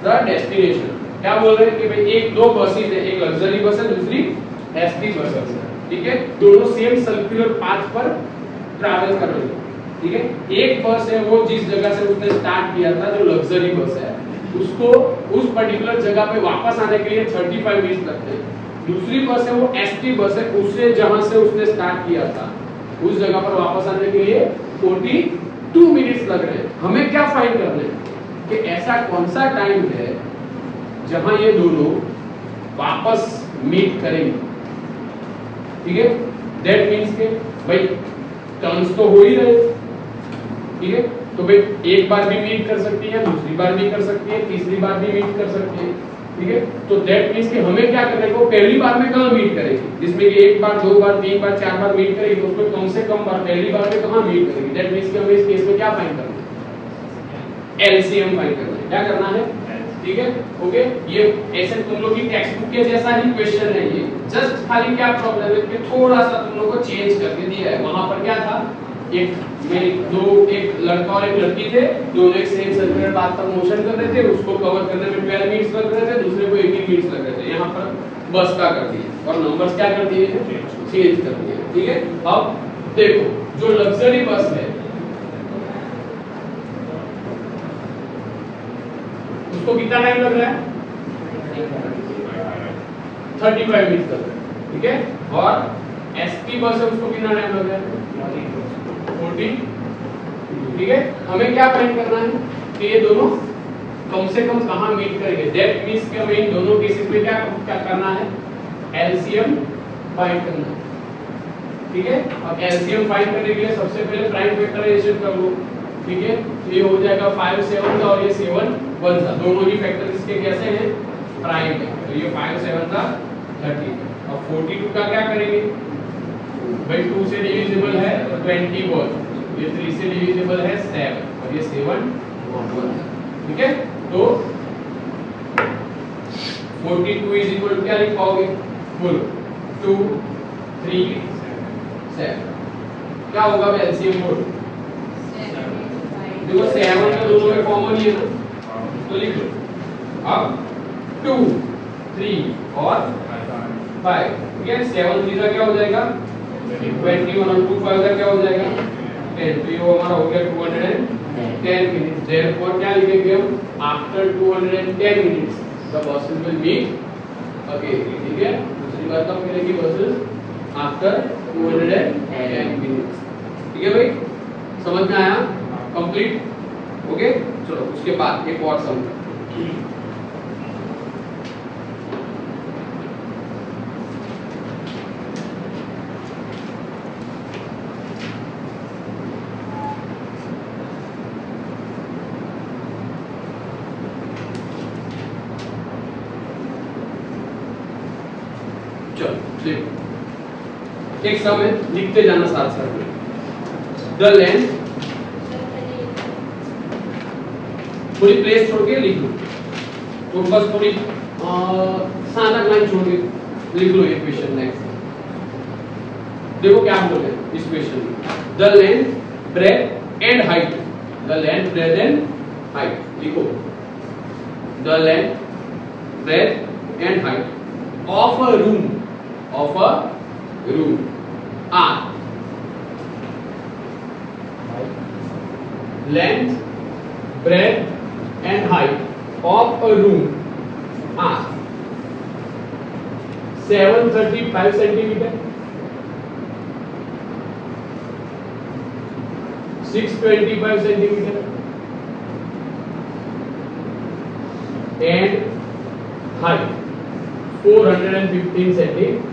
the destination। क्या बोल रहे हैं कि भाई एक दो बसेस है, एक लग्जरी बस है दूसरी एसटी बस है, ठीक है, दोनों सेम सर्कुलर पाथ पर ट्रैवल कर रही है, ठीक है, एक बस है वो जिस जगह से उसने स्टार्ट किया था जो लग्जरी बस है उसको उस पर्टिकुलर जगह पे वापस आने के लिए 35 मिनट लगते हैं, दूसरी बस है वो एसटी बस है उससे जहां से उसने स्टार्ट किया था उस जगह पर वापस आने के लिए 42 मिनट्स लग रहे हैं। हमें क्या फाइंड करना है कि ऐसा कौन सा टाइम है जहां ये दोनों वापस मीट करेंगे। ठीक है, दैट मीन्स के भाई टर्न्स तो हो ही रहे, ठीक है, तो भाई एक बार भी मीट कर सकती है, दूसरी बार भी कर सकती है, तीसरी बार भी मीट कर सकती है। ठीक है, तो दैट मीन्स कि हमें क्या करना है, वो पहली बार में कहां मीट करेगी, जिसमें कि एक बार, दो बार, तीन बार, चार बार मीट करेगी, तो उसमें कम से कम बार पहली बार में कहां मीट करेगी। दैट मीन्स कि हमें इस केस में क्या फाइंड करना है, एलसीएम फाइंड करना है। क्या करना है, ठीक है, ओके। ये ऐसे तुम लोग की टेक्स्ट बुक के जैसा ही क्वेश्चन है ये, जस्ट खाली क्या प्रॉब्लम है कि थोड़ा सा तुम लोग को चेंज करके दिया है। वहां पर क्या था, एक लड़का और एक लड़की थे, दोनों एक सेम सर्कुलर पाथ पर मोशन कर रहे थे, उसको कवर करने में 12 मिनट्स लग रहे थे, दूसरे को 18 मिनट्स लग रहे थे। यहाँ पर बस का कर दिया और नंबर्स क्या कर दिए, चेंज कर दिए। ठीक है, अब देखो जो लग्जरी बस है उसको कितना टाइम लग रहा है, 35 मिनट लग रहा है। ठीक है, और एसटी बस है उसको कितना टाइम लग रहा है, 40। ठीक है, हमें क्या फाइंड करना है कि ये दोनों कम से कम कहां मीट करेंगे। दैट मींस कि हमें इन दोनों केसेस में क्या करना है, एलसीएम फाइंड करना है। ठीक है, अब एलसीएम फाइंड करने के लिए सबसे पहले प्राइम फैक्टराइजेशन कर लो। ठीक है, ये हो जाएगा 5 7 का और ये 7 1 का, दोनों ही फैक्टर इसके कैसे हैं, प्राइम है। तो ये 5 7 का 30। अब 42 का क्या करेंगे भाई, 2 से डिविजिबल है तो 21, ये 3 से डिविजिबल है 7 और ये 7 1। ठीक है, तो 42 इज इक्वल टू क्या लिख पाओगे, बोलो 2 3 7, क्या होगा एलसीएम बोलो, देखो 7 का दोनों में कॉमन ही है ना, तो लिख लो। अब 2 3 और 5, ठीक है, 7 3 का क्या हो जाएगा 21 और 2 5 का क्या हो जाएगा 10, तो ये हमारा हो गया 210 मिनट्स। देयरफॉर क्या लिखेंगे हम, after 210 minutes the buses will meet again. ठीक है, दूसरी बार कब मिलेगी बसेस, आफ्टर 210 मिनट्स। ठीक है भाई, समझ में आया, कंप्लीट, ओके। चलो उसके बाद एक और सम, एक सम है, लिखते जाना साथ साथ में। द लेंथ, पूरी प्लेस छोड़ के लिख लो, तो बस थोड़ी 7 लाइन छोड़ के लिख लो ये क्वेश्चन। नेक्स्ट देखो क्या बोले इस क्वेश्चन में, the length breadth and height, the length breadth and height लिखो, the length breadth and height of a room, of a room are length, breadth and height of a room are 735 centimeter, 625 centimeter and height 415 centimeter.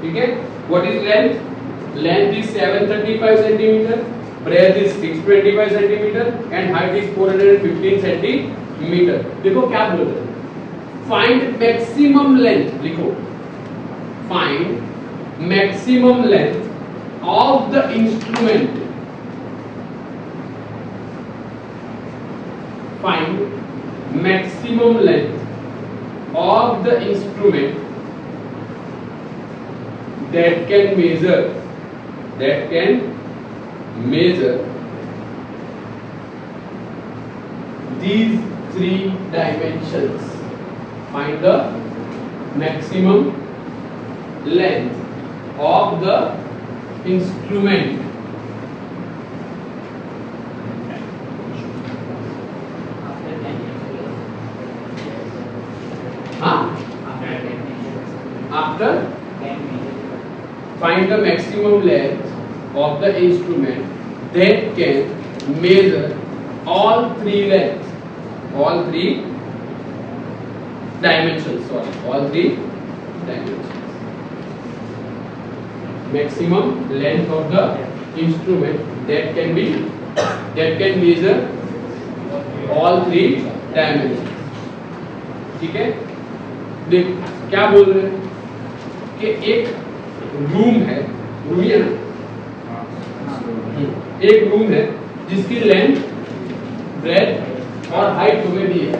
ठीक है, what is length, length is 735 centimetre, breadth is 625 centimetre and height is 415 centimetre. देखो क्या बोल रहे हैं, फाइंड मैक्सिमम लेंथ, लिखो find maximum length of the instrument, find maximum length of the instrument that can measure these 3 dimensions. Find the maximum length of the instrument. After find the maximum length of the instrument that can measure all three lengths, all three dimensions, sorry, all three dimensions. Maximum length of the instrument that can measure all three dimensions. ठीक है, देख क्या बोल रहे हैं कि एक रूम है, रूम है ना, एक रूम है जिसकी लेंथ, ब्रेथ और हाइट हमें दी है,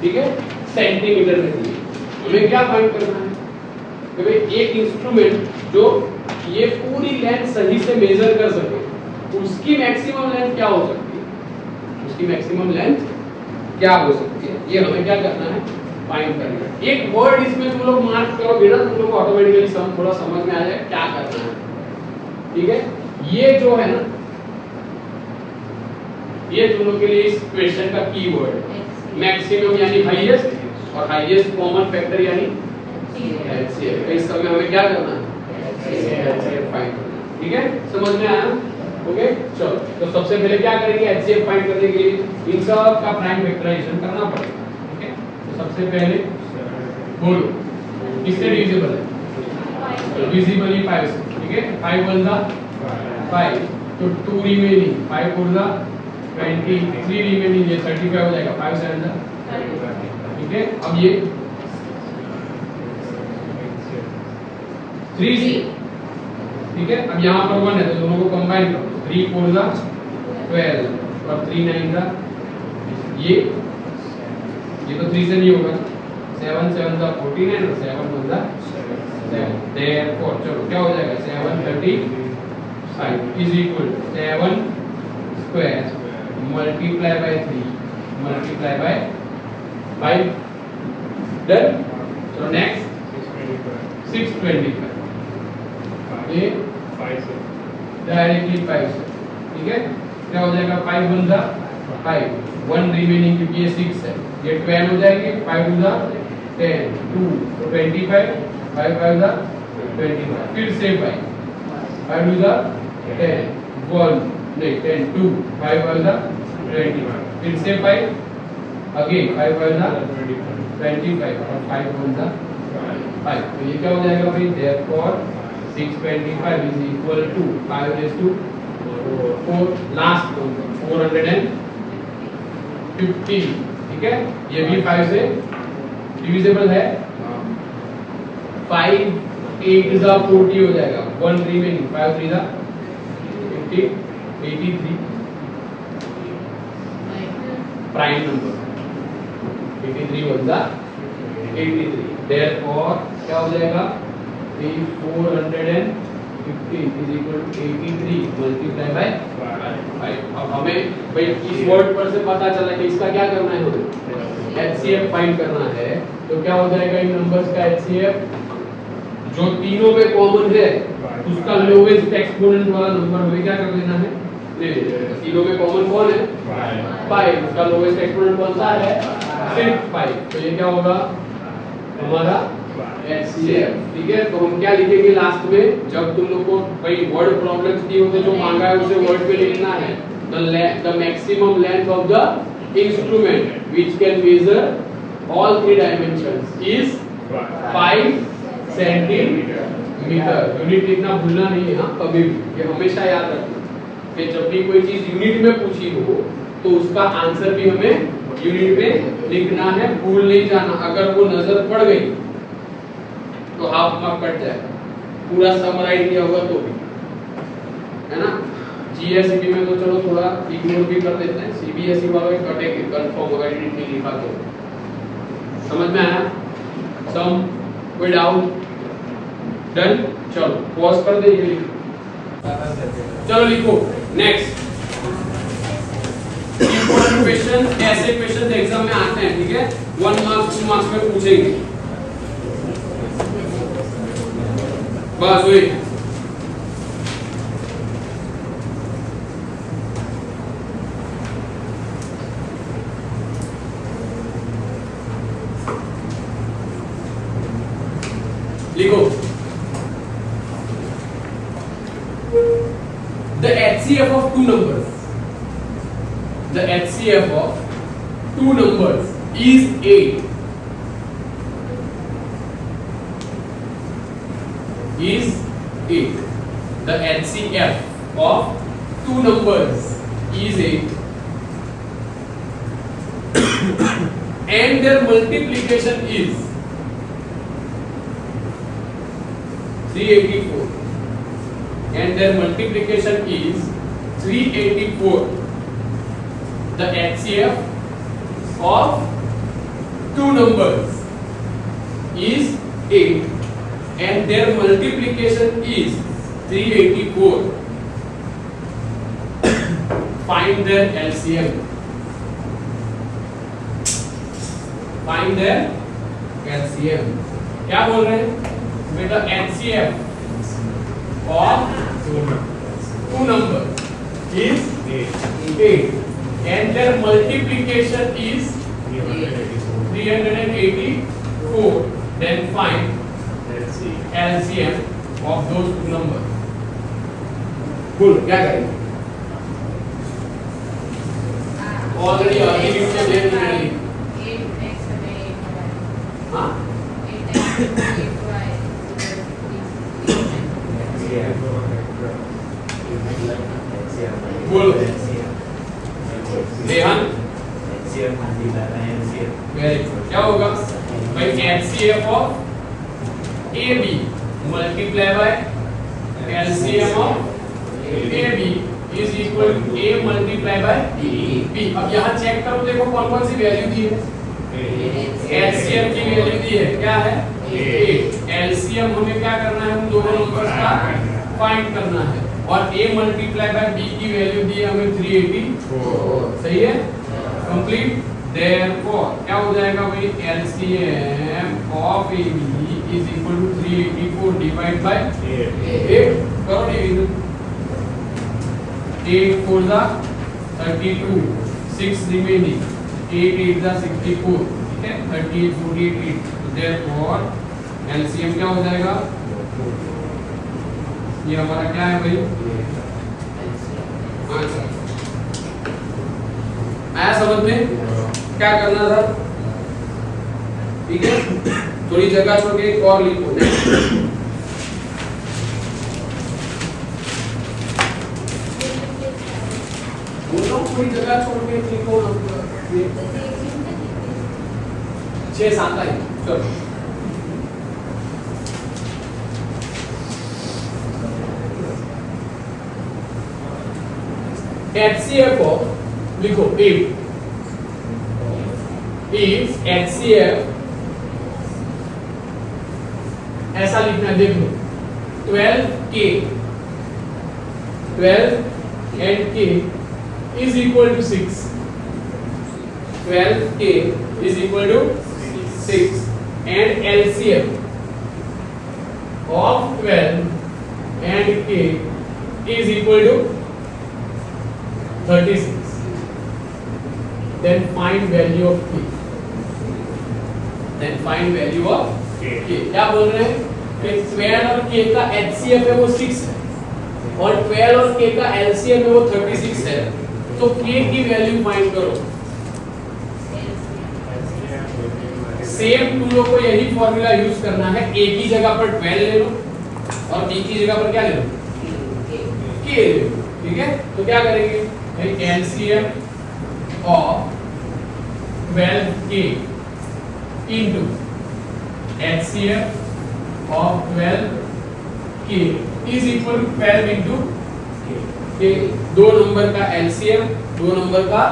ठीक है, सेंटीमीटर में दी है। हमें क्या फाइंड करना है कि भाई एक इंस्ट्रूमेंट जो ये पूरी लेंथ सही से मेजर कर सके, उसकी मैक्सिमम लेंथ क्या हो सकती है, उसकी मैक्सिमम लेंथ क्या हो सकती है, ये हमें क्या करना है, फाइंड करना है। एक वर्ड इसमें तुम लोग मार्क करोगे ना, तुम लोग को ऑटोमेटिकली थोड़ा समझ में आ जाए क्या करना है, ठीक है। ये जो है ना, ये तुम लोग के लिए इस क्वेश्चन का कीवर्ड मैक्सिमम यानी हाईएस्ट और हाईएस्ट कॉमन फैक्टर यानी एचसीएफ। इस समय हमें क्या करना है, एचसीएफ फाइंड करना है, ठीक है, समझ में आया? ओके, चलो तो सबसे पहले क्या करेंगे, एचसीएफ फाइंड करने के लिए इन सब का प्राइम वेक्टराइजेशन करना पड़ेगा, ठीक है। तो सबसे पहले बोलो किससे डिविजिबल है, डिविजिबल 5 से, ठीक है। 5 1 जा 5, तो 2 रिमेनिंग, 5 4 जा 20, 3 रिमेनिंग, ये 35 हो जाएगा, 5 7 जा, ठीक है। अब ये 3 से, ठीक है। अब यहाँ पर 1 है तो दोनों को कंबाइन करो, 3 4 जा 12 और 3 9 जा, ये तो 3 से नहीं होगा, 7 7 जा 49 और 7 1 जा 7, therefore चलो क्या हो जाएगा, 735 is equal 7 square multiply by 3 multiply by 5, done। so next 625, ये 5 से डायरेक्टली 5 से, ठीक है। क्या हो जाएगा, 5 1 जा 5, 1 रिमेनिंग क्योंकि ये 6 है, ये 12 हो जाएगी, 5 2 जा 10, 2 तो 25, 5 5 जा 25, फिर से 5 2 जा 10, 1 नहीं 10 2, 5 5 जा 25, फिर से 5 अगेन 5 5 जा 25 और 5 1 जा 5, तो ये क्या हो जाएगा भाई, therefore 625 is equal to 5 raised to 4, last 450, ठीक है। ये भी 5 से डिविजिबल है, 5 8 जा 40 हो जाएगा, 1 रिमेनिंग, 5 3 जा 50, 83 प्राइम नंबर, 83 1 जा 83, therefore क्या हो जाएगा, 415 is equal to 83 multiply by 5। अब हमें भाई इस वर्ड पर से पता चला कि इसका क्या करना है, हमें एचसीएफ फाइंड करना है। तो क्या हो जाएगा इन नंबर्स का एचसीएफ, जो तीनों में कॉमन है उसका लोवेस्ट एक्सपोनेंट वाला नंबर हमें क्या कर लेना है, ले लेना। तीनों में कॉमन कौन है, 5, उसका लोवेस्ट एक्सपोनेंट कौन सा है, सिर्फ 5, तो ये क्या होगा हमारा एचसीएफ, ठीक है। तो हम क्या लिखेंगे लास्ट में, जब तुम लोग को भाई वर्ड प्रॉब्लम्स दी होते जो मांगा है उसे वर्ड पे लिखना है, the maximum length of the instrument which can measure all 3 dimensions is 5 centimetre. Unit लिखना भूलना नहीं है, हाँ कभी भी, ये हमेशा याद रखना कि जब भी कोई चीज यूनिट में पूछी हो तो उसका आंसर भी हमें यूनिट में लिखना है, भूल नहीं जाना। अगर वो नजर पड़ गई तो हाफ मार्क कट जाएगा, पूरा समराइज किया होगा तो भी, है ना। जीएसईबी में तो चलो थोड़ा इग्नोर भी कर देते हैं, सीबीएसई वालों के कटेंगे कंफर्म अगर यूनिट नहीं लिखा तो। समझ में आया, सम कोई डाउट, डन। चलो पॉज कर दे, ये लिखो, चलो लिखो नेक्स्ट। इंपॉर्टेंट क्वेश्चन, ऐसे क्वेश्चन एग्जाम में आते हैं, ठीक है, 1 मार्क्स 2 मार्क्स में पूछेंगे, बस वही। लिखो, the HCF of two numbers, the HCF of two numbers is 8 is 8. The HCF of two numbers is 8 and their multiplication is 384 and their multiplication is 384. The HCF of two numbers is 8 and their multiplication is 384. Find their LCM. Find their LCM. क्या बोल रहे हैं बेटा? LCM of two numbers is 8 and their multiplication is 384. Then find LCM of those two numbers. बोलो क्या करेंगे? Already early से देर नहीं. 8x हमें 8y. हाँ? 8x 8y. बोलो. रेहान. Very good. क्या होगा? भाई HCF of AB multiply by LCM of AB is equal to A multiply by B. अब यहाँ चेक करो, देखो कौन कौन सी वैल्यू दी है. LCM की वैल्यू दी है, क्या है? 8. LCM हमें क्या करना है? हम दोनों नंबर्स का फाइंड करना है और A multiply by B की वैल्यू दी है हमें 384. सही है? कंप्लीट. Therefore क्या हो जाएगा भाई? LCM of AB is equal to 384 divided by 8. करो डिवीजन. 8 4 जा 32, 6 remaining, 8 8 जा 64. ठीक है? 38 48 8. Therefore LCM क्या हो जाएगा? ये हमारा क्या है भाई? आंसर. आया समझ में? क्या करना था? ठीक है, थोड़ी जगह छोड़ के एक और लिखो. थोड़ी जगह छोड़ के लिखो. 6 7 है. चलो HCF of लिखो 8 is HCF. ऐसा लिखना है, देख लो. 12K 12 and K is equal to 6. 12K is equal to 6 and LCM of 12 and K is equal to 36. Then find value of K. Then find value of K. क्या बोल रहे हैं कि 12 और K का HCF है वो 6 है और 12 और K का LCM है वो 36 है. तो K की वैल्यू फाइंड करो. सेम तुम लोग को यही फॉर्मूला यूज करना है. A की जगह पर 12 ले लो और B की जगह पर क्या ले लो? K ले लो. ठीक है, तो क्या करेंगे भाई? LCM of 12K into HCF of 12K is equal to 12 into K. दो नंबर का LCM, दो नंबर का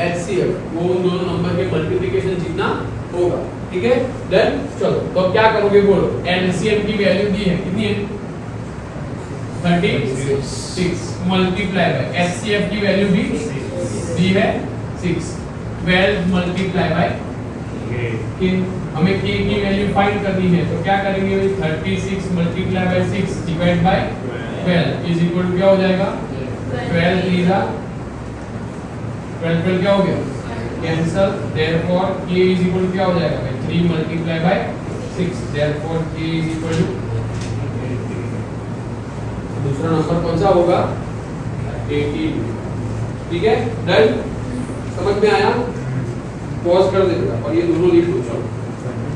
HCF, वो उन दोनों नंबर के मल्टीप्लिकेशन जितना होगा. ठीक है, देन चलो तो अब क्या करोगे बोलो. LCM की वैल्यू दी है, कितनी है? 36 मल्टीप्लाई बाय HCF की वैल्यू भी दी है 6. 12 मल्टीप्लाई बाय K. हमें K की वैल्यू फाइंड करनी है, तो क्या करेंगे? 36 multiply by 6 divide by 12 is equal to क्या हो जाएगा? 12 3 जा 12 क्या हो गया? Cancel. Therefore K is equal to क्या हो जाएगा भाई? 3 multiply by 6. Therefore K is equal to दूसरा नंबर कौन सा होगा? 18. ठीक है, डन. समझ में आया? पॉज कर दे बेटा और ये दोनों लिख दो। चलो